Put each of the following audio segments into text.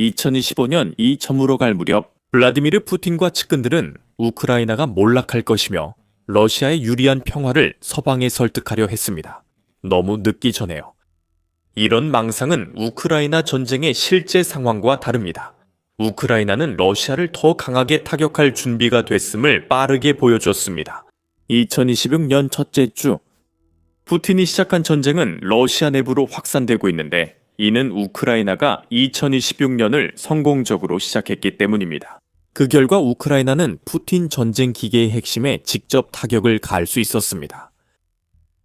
2025년 이 점으로 갈 무렵 블라디미르 푸틴과 측근들은 우크라이나가 몰락할 것이며 러시아의 유리한 평화를 서방에 설득하려 했습니다. 너무 늦기 전에요. 이런 망상은 우크라이나 전쟁의 실제 상황과 다릅니다. 우크라이나는 러시아를 더 강하게 타격할 준비가 됐음을 빠르게 보여줬습니다. 2026년 첫째 주, 푸틴이 시작한 전쟁은 러시아 내부로 확산되고 있는데 이는 우크라이나가 2026년을 성공적으로 시작했기 때문입니다. 그 결과 우크라이나는 푸틴 전쟁 기계의 핵심에 직접 타격을 가할 수 있었습니다.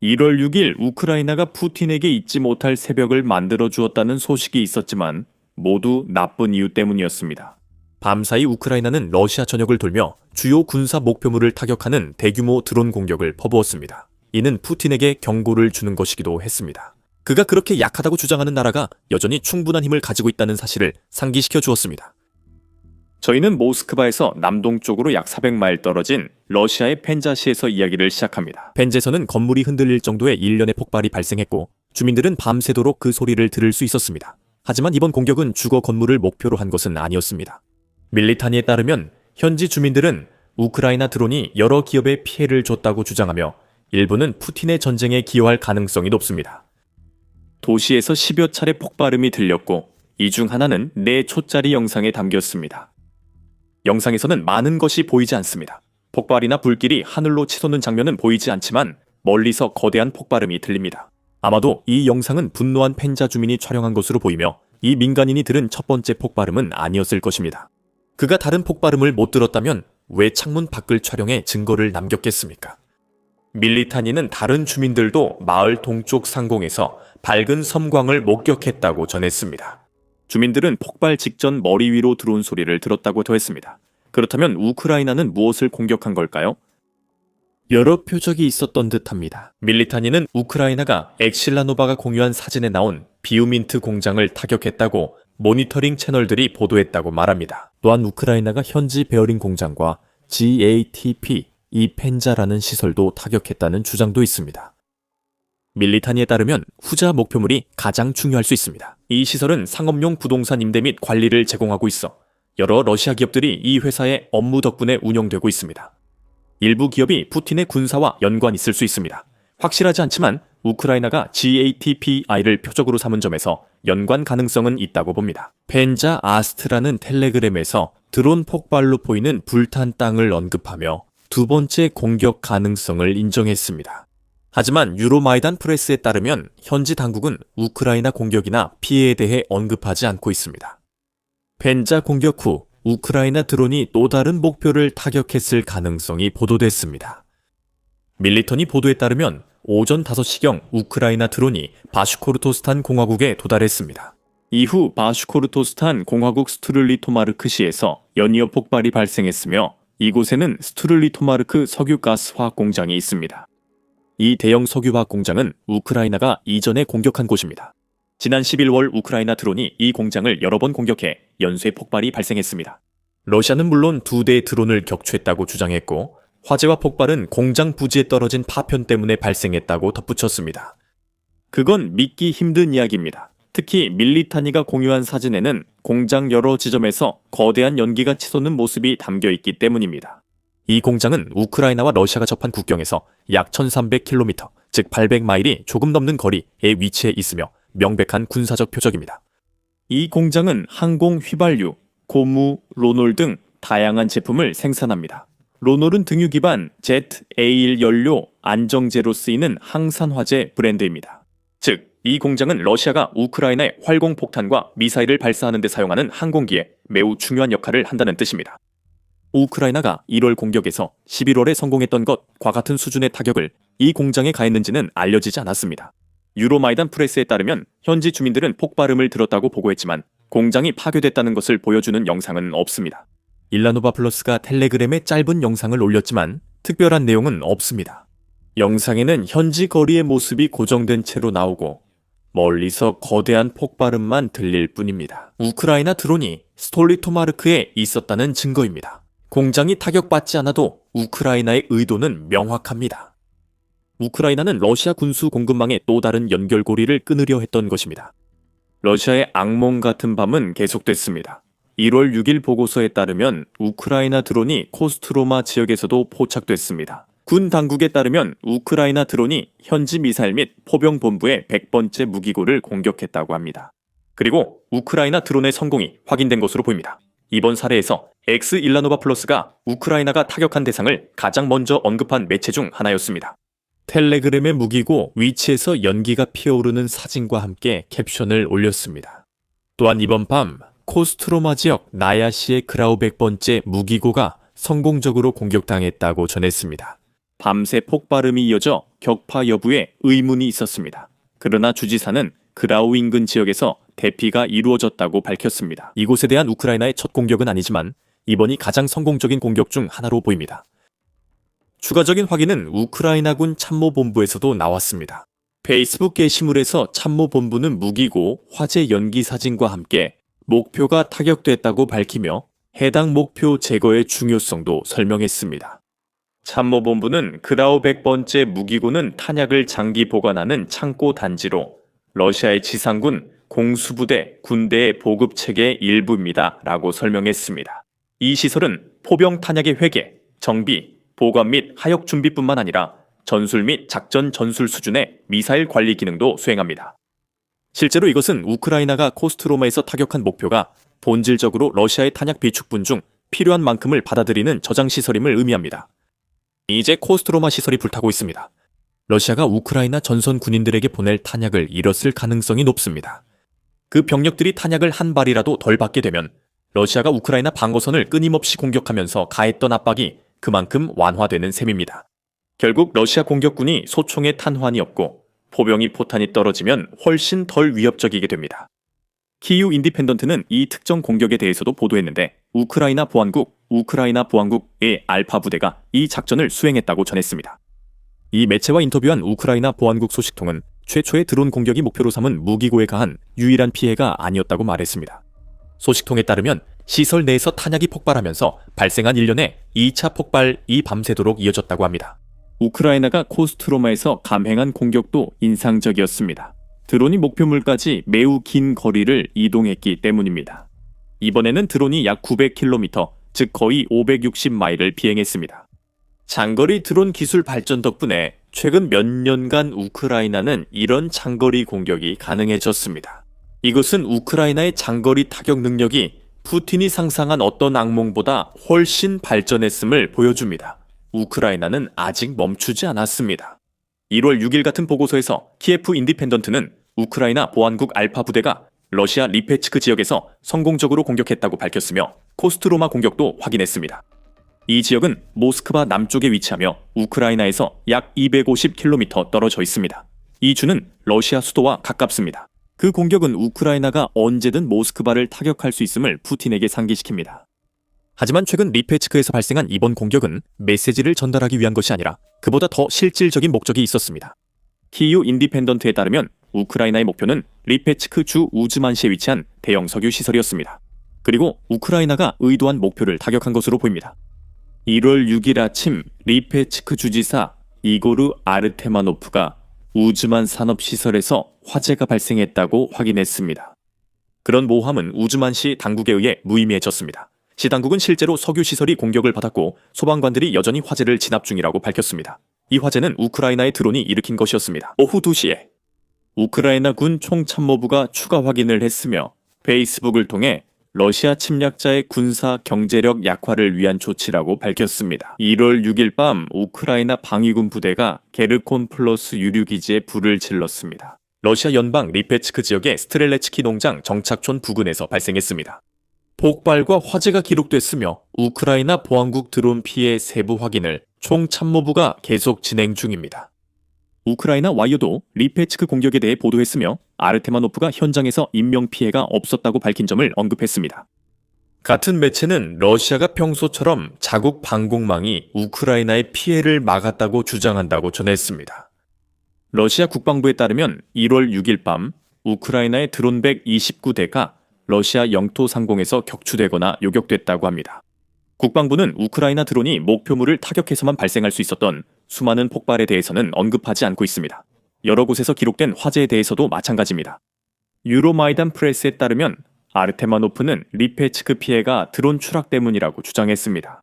1월 6일 우크라이나가 푸틴에게 잊지 못할 새벽을 만들어 주었다는 소식이 있었지만 모두 나쁜 이유 때문이었습니다. 밤사이 우크라이나는 러시아 전역을 돌며 주요 군사 목표물을 타격하는 대규모 드론 공격을 퍼부었습니다. 이는 푸틴에게 경고를 주는 것이기도 했습니다. 그가 그렇게 약하다고 주장하는 나라가 여전히 충분한 힘을 가지고 있다는 사실을 상기시켜 주었습니다. 저희는 모스크바에서 남동쪽으로 약 400마일 떨어진 러시아의 펜자시에서 이야기를 시작합니다. 펜자에서는 건물이 흔들릴 정도의 일련의 폭발이 발생했고 주민들은 밤새도록 그 소리를 들을 수 있었습니다. 하지만 이번 공격은 주거 건물을 목표로 한 것은 아니었습니다. 밀리타니에 따르면 현지 주민들은 우크라이나 드론이 여러 기업에 피해를 줬다고 주장하며 일부는 푸틴의 전쟁에 기여할 가능성이 높습니다. 도시에서 10여 차례 폭발음이 들렸고 이 중 하나는 4초짜리 영상에 담겼습니다. 영상에서는 많은 것이 보이지 않습니다. 폭발이나 불길이 하늘로 치솟는 장면은 보이지 않지만 멀리서 거대한 폭발음이 들립니다. 아마도 이 영상은 분노한 펜자 주민이 촬영한 것으로 보이며 이 민간인이 들은 첫 번째 폭발음은 아니었을 것입니다. 그가 다른 폭발음을 못 들었다면 왜 창문 밖을 촬영해 증거를 남겼겠습니까? 밀리타니는 다른 주민들도 마을 동쪽 상공에서 밝은 섬광을 목격했다고 전했습니다. 주민들은 폭발 직전 머리 위로 들어온 소리를 들었다고 더했습니다. 그렇다면 우크라이나는 무엇을 공격한 걸까요? 여러 표적이 있었던 듯합니다. 밀리타니는 우크라이나가 엑실라노바가 공유한 사진에 나온 비우민트 공장을 타격했다고 모니터링 채널들이 보도했다고 말합니다. 또한 우크라이나가 현지 베어링 공장과 GATP, 이 펜자라는 시설도 타격했다는 주장도 있습니다. 밀리타니에 따르면 후자 목표물이 가장 중요할 수 있습니다. 이 시설은 상업용 부동산 임대 및 관리를 제공하고 있어 여러 러시아 기업들이 이 회사의 업무 덕분에 운영되고 있습니다. 일부 기업이 푸틴의 군사와 연관이 있을 수 있습니다. 확실하지 않지만 우크라이나가 GATPI를 표적으로 삼은 점에서 연관 가능성은 있다고 봅니다. 펜자 아스트라는 텔레그램에서 드론 폭발로 보이는 불탄 땅을 언급하며 두 번째 공격 가능성을 인정했습니다. 하지만 유로마이단 프레스에 따르면 현지 당국은 우크라이나 공격이나 피해에 대해 언급하지 않고 있습니다. 펜자 공격 후 우크라이나 드론이 또 다른 목표를 타격했을 가능성이 보도됐습니다. 밀리터니 보도에 따르면 오전 5시경 우크라이나 드론이 바슈코르토스탄 공화국에 도달했습니다. 이후 바슈코르토스탄 공화국 스투를리토마르크시에서 연이어 폭발이 발생했으며 이곳에는 스투를리토마르크 석유가스화학 공장이 있습니다. 이 대형 석유화학 공장은 우크라이나가 이전에 공격한 곳입니다. 지난 11월 우크라이나 드론이 이 공장을 여러 번 공격해 연쇄 폭발이 발생했습니다. 러시아는 물론 2대의 드론을 격추했다고 주장했고 화재와 폭발은 공장 부지에 떨어진 파편 때문에 발생했다고 덧붙였습니다. 그건 믿기 힘든 이야기입니다. 특히 밀리타니가 공유한 사진에는 공장 여러 지점에서 거대한 연기가 치솟는 모습이 담겨 있기 때문입니다. 이 공장은 우크라이나와 러시아가 접한 국경에서 약 1300km, 즉 800마일이 조금 넘는 거리에 위치해 있으며 명백한 군사적 표적입니다. 이 공장은 항공 휘발유, 고무, 로놀 등 다양한 제품을 생산합니다. 로놀은 등유 기반 ZA1 연료 안정제로 쓰이는 항산화재 브랜드입니다. 즉, 이 공장은 러시아가 우크라이나의 활공폭탄과 미사일을 발사하는 데 사용하는 항공기에 매우 중요한 역할을 한다는 뜻입니다. 우크라이나가 1월 공격에서 11월에 성공했던 것과 같은 수준의 타격을 이 공장에 가했는지는 알려지지 않았습니다. 유로마이단 프레스에 따르면 현지 주민들은 폭발음을 들었다고 보고했지만 공장이 파괴됐다는 것을 보여주는 영상은 없습니다. 일라노바 플러스가 텔레그램에 짧은 영상을 올렸지만 특별한 내용은 없습니다. 영상에는 현지 거리의 모습이 고정된 채로 나오고 멀리서 거대한 폭발음만 들릴 뿐입니다. 우크라이나 드론이 스톨리토마르크에 있었다는 증거입니다. 공장이 타격받지 않아도 우크라이나의 의도는 명확합니다. 우크라이나는 러시아 군수 공급망의 또 다른 연결고리를 끊으려 했던 것입니다. 러시아의 악몽 같은 밤은 계속됐습니다. 1월 6일 보고서에 따르면 우크라이나 드론이 코스트로마 지역에서도 포착됐습니다. 군 당국에 따르면 우크라이나 드론이 현지 미사일 및 포병 본부의 100번째 무기고를 공격했다고 합니다. 그리고 우크라이나 드론의 성공이 확인된 것으로 보입니다. 이번 사례에서 엑스일라노바 플러스가 우크라이나가 타격한 대상을 가장 먼저 언급한 매체 중 하나였습니다. 텔레그램의 무기고 위치에서 연기가 피어오르는 사진과 함께 캡션을 올렸습니다. 또한 이번 밤 코스트로마 지역 나야시의 그라우 100번째 무기고가 성공적으로 공격당했다고 전했습니다. 밤새 폭발음이 이어져 격파 여부에 의문이 있었습니다. 그러나 주지사는 그라우 인근 지역에서 대피가 이루어졌다고 밝혔습니다. 이곳에 대한 우크라이나의 첫 공격은 아니지만 이번이 가장 성공적인 공격 중 하나로 보입니다. 추가적인 확인은 우크라이나군 참모본부에서도 나왔습니다. 페이스북 게시물에서 참모본부는 무기고 화재 연기 사진과 함께 목표가 타격됐다고 밝히며 해당 목표 제거의 중요성도 설명했습니다. 참모본부는 그라우 100번째 무기고는 탄약을 장기 보관하는 창고 단지로 러시아의 지상군, 공수부대, 군대의 보급체계의 일부입니다. 라고 설명했습니다. 이 시설은 포병 탄약의 회계, 정비, 보관 및 하역 준비뿐만 아니라 전술 및 작전 전술 수준의 미사일 관리 기능도 수행합니다. 실제로 이것은 우크라이나가 코스트로마에서 타격한 목표가 본질적으로 러시아의 탄약 비축분 중 필요한 만큼을 받아들이는 저장 시설임을 의미합니다. 이제 코스트로마 시설이 불타고 있습니다. 러시아가 우크라이나 전선 군인들에게 보낼 탄약을 잃었을 가능성이 높습니다. 그 병력들이 탄약을 한 발이라도 덜 받게 되면 러시아가 우크라이나 방어선을 끊임없이 공격하면서 가했던 압박이 그만큼 완화되는 셈입니다. 결국 러시아 공격군이 소총의 탄환이 없고 포병이 포탄이 떨어지면 훨씬 덜 위협적이게 됩니다. 키이우 인디펜던트는 이 특정 공격에 대해서도 보도했는데 우크라이나 보안국의 알파 부대가 이 작전을 수행했다고 전했습니다. 이 매체와 인터뷰한 우크라이나 보안국 소식통은 최초의 드론 공격이 목표로 삼은 무기고에 가한 유일한 피해가 아니었다고 말했습니다. 소식통에 따르면 시설 내에서 탄약이 폭발하면서 발생한 일련의 2차 폭발이 밤새도록 이어졌다고 합니다. 우크라이나가 코스트로마에서 감행한 공격도 인상적이었습니다. 드론이 목표물까지 매우 긴 거리를 이동했기 때문입니다. 이번에는 드론이 약 900km, 즉 거의 560마일을 비행했습니다. 장거리 드론 기술 발전 덕분에 최근 몇 년간 우크라이나는 이런 장거리 공격이 가능해졌습니다. 이것은 우크라이나의 장거리 타격 능력이 푸틴이 상상한 어떤 악몽보다 훨씬 발전했음을 보여줍니다. 우크라이나는 아직 멈추지 않았습니다. 1월 6일 같은 보고서에서 키예프 인디펜던트는 우크라이나 보안국 알파 부대가 러시아 리페츠크 지역에서 성공적으로 공격했다고 밝혔으며 코스트로마 공격도 확인했습니다. 이 지역은 모스크바 남쪽에 위치하며 우크라이나에서 약 250km 떨어져 있습니다. 이 주는 러시아 수도와 가깝습니다. 그 공격은 우크라이나가 언제든 모스크바를 타격할 수 있음을 푸틴에게 상기시킵니다. 하지만 최근 리페츠크에서 발생한 이번 공격은 메시지를 전달하기 위한 것이 아니라 그보다 더 실질적인 목적이 있었습니다. 키이우 인디펜던트에 따르면 우크라이나의 목표는 리페츠크 주 우즈만시에 위치한 대형 석유 시설이었습니다. 그리고 우크라이나가 의도한 목표를 타격한 것으로 보입니다. 1월 6일 아침 리페츠크 주지사 이고르 아르테마노프가 우즈만 산업시설에서 화재가 발생했다고 확인했습니다. 그런 모함은 우즈만시 당국에 의해 무의미해졌습니다. 시 당국은 실제로 석유시설이 공격을 받았고 소방관들이 여전히 화재를 진압 중이라고 밝혔습니다. 이 화재는 우크라이나의 드론이 일으킨 것이었습니다. 오후 2시에 우크라이나 군 총참모부가 추가 확인을 했으며 페이스북을 통해 러시아 침략자의 군사 경제력 약화를 위한 조치라고 밝혔습니다. 1월 6일 밤 우크라이나 방위군 부대가 게르콘 플러스 유류기지에 불을 질렀습니다. 러시아 연방 리페츠크 지역의 스트렐레츠키 농장 정착촌 부근에서 발생했습니다. 폭발과 화재가 기록됐으며 우크라이나 보안국 드론 피해 세부 확인을 총참모부가 계속 진행 중입니다. 우크라이나 와이어도 리페츠크 공격에 대해 보도했으며 아르테마노프가 현장에서 인명피해가 없었다고 밝힌 점을 언급했습니다. 같은 매체는 러시아가 평소처럼 자국 방공망이 우크라이나의 피해를 막았다고 주장한다고 전했습니다. 러시아 국방부에 따르면 1월 6일 밤 우크라이나의 드론 129대가 러시아 영토 상공에서 격추되거나 요격됐다고 합니다. 국방부는 우크라이나 드론이 목표물을 타격해서만 발생할 수 있었던 수많은 폭발에 대해서는 언급하지 않고 있습니다. 여러 곳에서 기록된 화재에 대해서도 마찬가지입니다. 유로마이단 프레스에 따르면 아르테마노프는 리페츠크 피해가 드론 추락 때문이라고 주장했습니다.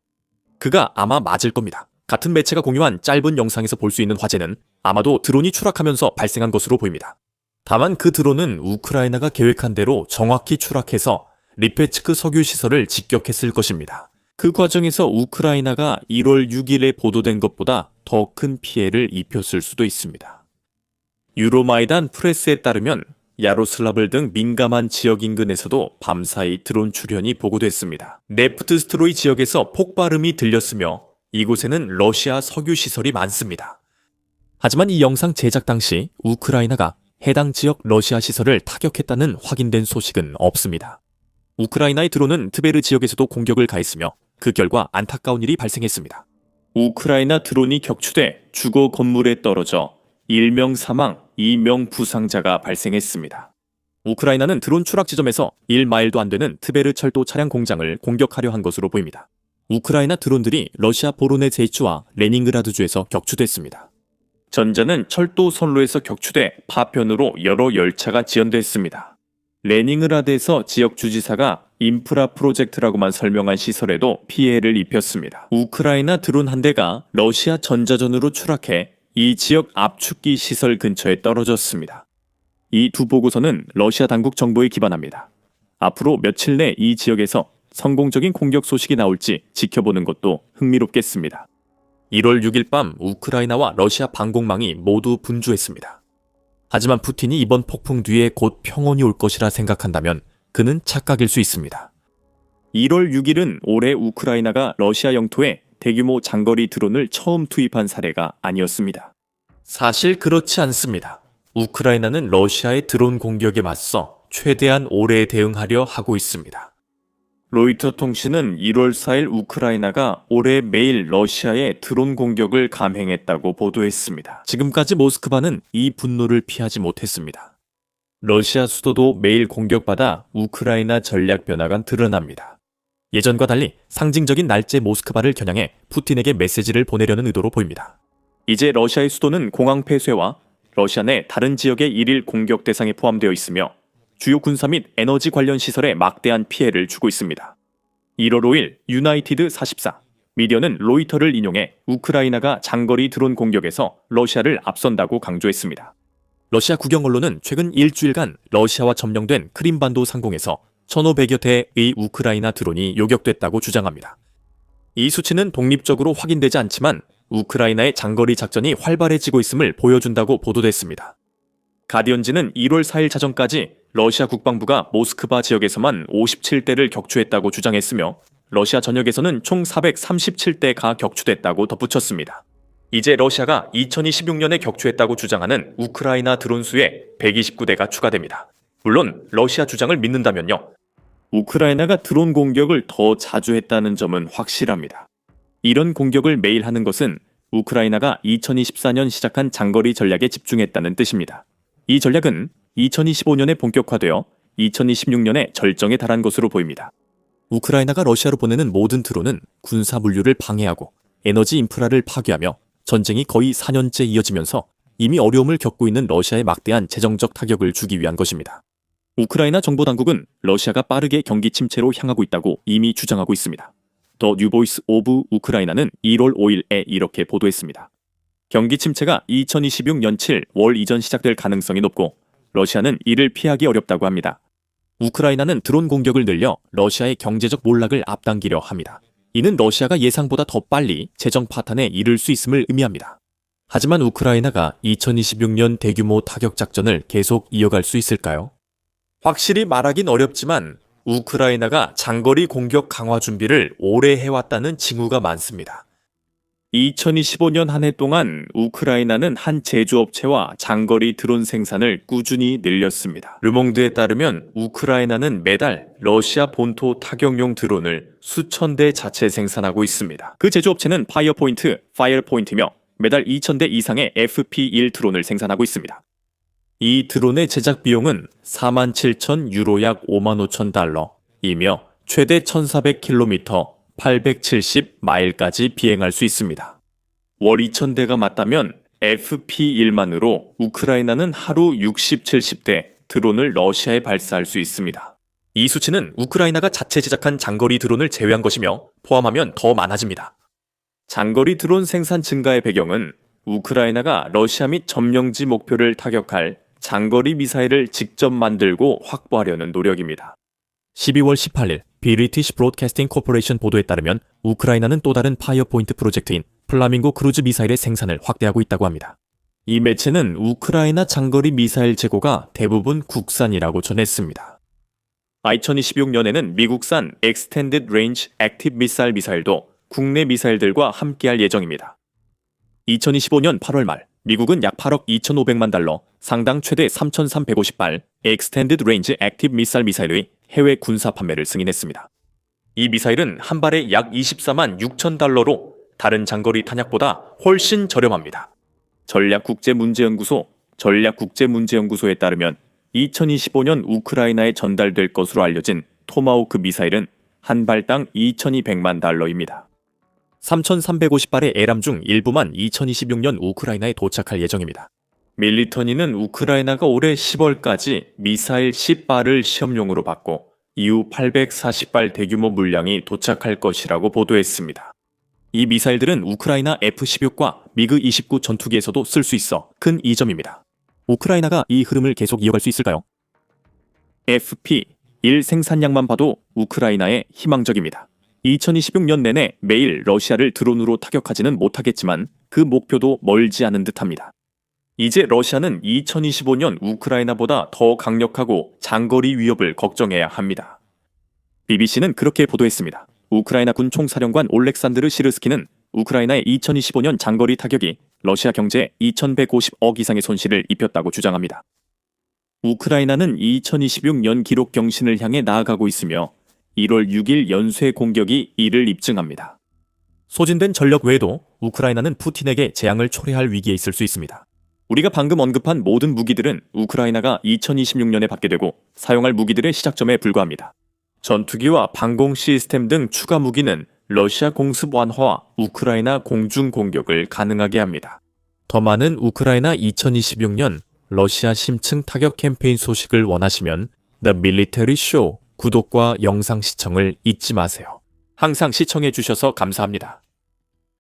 그가 아마 맞을 겁니다. 같은 매체가 공유한 짧은 영상에서 볼 수 있는 화재는 아마도 드론이 추락하면서 발생한 것으로 보입니다. 다만 그 드론은 우크라이나가 계획한 대로 정확히 추락해서 리페츠크 석유 시설을 직격했을 것입니다. 그 과정에서 우크라이나가 1월 6일에 보도된 것보다 더 큰 피해를 입혔을 수도 있습니다. 유로마이단 프레스에 따르면 야로슬라블 등 민감한 지역 인근에서도 밤사이 드론 출현이 보고됐습니다. 네프트스트로이 지역에서 폭발음이 들렸으며 이곳에는 러시아 석유 시설이 많습니다. 하지만 이 영상 제작 당시 우크라이나가 해당 지역 러시아 시설을 타격했다는 확인된 소식은 없습니다. 우크라이나의 드론은 트베르 지역에서도 공격을 가했으며 그 결과 안타까운 일이 발생했습니다. 우크라이나 드론이 격추돼 주거 건물에 떨어져 1명 사망, 2명 부상자가 발생했습니다. 우크라이나는 드론 추락 지점에서 1마일도 안 되는 트베르 철도 차량 공장을 공격하려 한 것으로 보입니다. 우크라이나 드론들이 러시아 보로네제이츠와 레닌그라드주에서 격추됐습니다. 전자는 철도 선로에서 격추돼 파편으로 여러 열차가 지연됐습니다. 레닌그라드에서 지역 주지사가 인프라 프로젝트라고만 설명한 시설에도 피해를 입혔습니다. 우크라이나 드론 한 대가 러시아 전자전으로 추락해 이 지역 압축기 시설 근처에 떨어졌습니다. 이 두 보고서는 러시아 당국 정보에 기반합니다. 앞으로 며칠 내 이 지역에서 성공적인 공격 소식이 나올지 지켜보는 것도 흥미롭겠습니다. 1월 6일 밤 우크라이나와 러시아 방공망이 모두 분주했습니다. 하지만 푸틴이 이번 폭풍 뒤에 곧 평온이 올 것이라 생각한다면 그는 착각일 수 있습니다. 1월 6일은 올해 우크라이나가 러시아 영토에 대규모 장거리 드론을 처음 투입한 사례가 아니었습니다. 사실 그렇지 않습니다. 우크라이나는 러시아의 드론 공격에 맞서 최대한 오래 대응하려 하고 있습니다. 로이터 통신은 1월 4일 우크라이나가 올해 매일 러시아에 드론 공격을 감행했다고 보도했습니다. 지금까지 모스크바는 이 분노를 피하지 못했습니다. 러시아 수도도 매일 공격받아 우크라이나 전략 변화가 드러납니다. 예전과 달리 상징적인 날짜 모스크바를 겨냥해 푸틴에게 메시지를 보내려는 의도로 보입니다. 이제 러시아의 수도는 공항 폐쇄와 러시아 내 다른 지역의 일일 공격 대상에 포함되어 있으며 주요 군사 및 에너지 관련 시설에 막대한 피해를 주고 있습니다. 1월 5일 유나이티드 44 미디어는 로이터를 인용해 우크라이나가 장거리 드론 공격에서 러시아를 앞선다고 강조했습니다. 러시아 국영 언론은 최근 일주일간 러시아와 점령된 크림반도 상공에서 1,500여 대의 우크라이나 드론이 요격됐다고 주장합니다. 이 수치는 독립적으로 확인되지 않지만 우크라이나의 장거리 작전이 활발해지고 있음을 보여준다고 보도됐습니다. 가디언지는 1월 4일 자정까지 러시아 국방부가 모스크바 지역에서만 57대를 격추했다고 주장했으며 러시아 전역에서는 총 437대가 격추됐다고 덧붙였습니다. 이제 러시아가 2026년에 격추했다고 주장하는 우크라이나 드론 수에 129대가 추가됩니다. 물론 러시아 주장을 믿는다면요. 우크라이나가 드론 공격을 더 자주 했다는 점은 확실합니다. 이런 공격을 매일 하는 것은 우크라이나가 2024년 시작한 장거리 전략에 집중했다는 뜻입니다. 이 전략은 2025년에 본격화되어 2026년에 절정에 달한 것으로 보입니다. 우크라이나가 러시아로 보내는 모든 드론은 군사 물류를 방해하고 에너지 인프라를 파괴하며 전쟁이 거의 4년째 이어지면서 이미 어려움을 겪고 있는 러시아에 막대한 재정적 타격을 주기 위한 것입니다. 우크라이나 정보당국은 러시아가 빠르게 경기 침체로 향하고 있다고 이미 주장하고 있습니다. 더 뉴보이스 오브 우크라이나는 1월 5일에 이렇게 보도했습니다. 경기 침체가 2026년 7월 이전 시작될 가능성이 높고 러시아는 이를 피하기 어렵다고 합니다. 우크라이나는 드론 공격을 늘려 러시아의 경제적 몰락을 앞당기려 합니다. 이는 러시아가 예상보다 더 빨리 재정 파탄에 이를 수 있음을 의미합니다. 하지만 우크라이나가 2026년 대규모 타격 작전을 계속 이어갈 수 있을까요? 확실히 말하긴 어렵지만 우크라이나가 장거리 공격 강화 준비를 오래 해왔다는 징후가 많습니다. 2025년 한 해 동안 우크라이나는 한 제조업체와 장거리 드론 생산을 꾸준히 늘렸습니다. 르몽드에 따르면 우크라이나는 매달 러시아 본토 타격용 드론을 수천 대 자체 생산하고 있습니다. 그 제조업체는 파이어포인트며 매달 2,000대 이상의 FP1 드론을 생산하고 있습니다. 이 드론의 제작 비용은 47,000 유로 약 55,000달러이며 최대 1,400km 870마일까지 비행할 수 있습니다. 월 2,000대가 맞다면 FP1만으로 우크라이나는 하루 60, 70대 드론을 러시아에 발사할 수 있습니다. 이 수치는 우크라이나가 자체 제작한 장거리 드론을 제외한 것이며 포함하면 더 많아집니다. 장거리 드론 생산 증가의 배경은 우크라이나가 러시아 및 점령지 목표를 타격할 장거리 미사일을 직접 만들고 확보하려는 노력입니다. 12월 18일 브리티시 브로드캐스팅 코퍼레이션 보도에 따르면 우크라이나는 또 다른 파이어포인트 프로젝트인 플라밍고 크루즈 미사일의 생산을 확대하고 있다고 합니다. 이 매체는 우크라이나 장거리 미사일 재고가 대부분 국산이라고 전했습니다. 2026년에는 미국산 Extended Range Active Missile 미사일도 국내 미사일들과 함께할 예정입니다. 2025년 8월 말 미국은 약 8억 2,500만 달러, 상당 최대 3,350발 Extended Range Active Missile 미사일의 해외 군사 판매를 승인했습니다. 이 미사일은 한 발에 약 24만 6천 달러로 다른 장거리 탄약보다 훨씬 저렴합니다. 전략국제문제연구소에 따르면 2025년 우크라이나에 전달될 것으로 알려진 토마호크 미사일은 한 발당 2,200만 달러입니다. 3,350발의 에람 중 일부만 2026년 우크라이나에 도착할 예정입니다. 밀리터니는 우크라이나가 올해 10월까지 미사일 10발을 시험용으로 받고 이후 840발 대규모 물량이 도착할 것이라고 보도했습니다. 이 미사일들은 우크라이나 F-16과 미그 29 전투기에서도 쓸 수 있어 큰 이점입니다. 우크라이나가 이 흐름을 계속 이어갈 수 있을까요? FP-1 생산량만 봐도 우크라이나에 희망적입니다. 2026년 내내 매일 러시아를 드론으로 타격하지는 못하겠지만 그 목표도 멀지 않은 듯합니다. 이제 러시아는 2025년 우크라이나보다 더 강력하고 장거리 위협을 걱정해야 합니다. BBC는 그렇게 보도했습니다. 우크라이나 군 총사령관 올렉산드르 시르스키는 우크라이나의 2025년 장거리 타격이 러시아 경제에 2,150억 이상의 손실을 입혔다고 주장합니다. 우크라이나는 2026년 기록 경신을 향해 나아가고 있으며 1월 6일 연쇄 공격이 이를 입증합니다. 소진된 전력 외에도 우크라이나는 푸틴에게 재앙을 초래할 위기에 있을 수 있습니다. 우리가 방금 언급한 모든 무기들은 우크라이나가 2026년에 받게 되고 사용할 무기들의 시작점에 불과합니다. 전투기와 방공 시스템 등 추가 무기는 러시아 공습 완화와 우크라이나 공중 공격을 가능하게 합니다. 더 많은 우크라이나 2026년 러시아 심층 타격 캠페인 소식을 원하시면 The Military Show 구독과 영상 시청을 잊지 마세요. 항상 시청해 주셔서 감사합니다.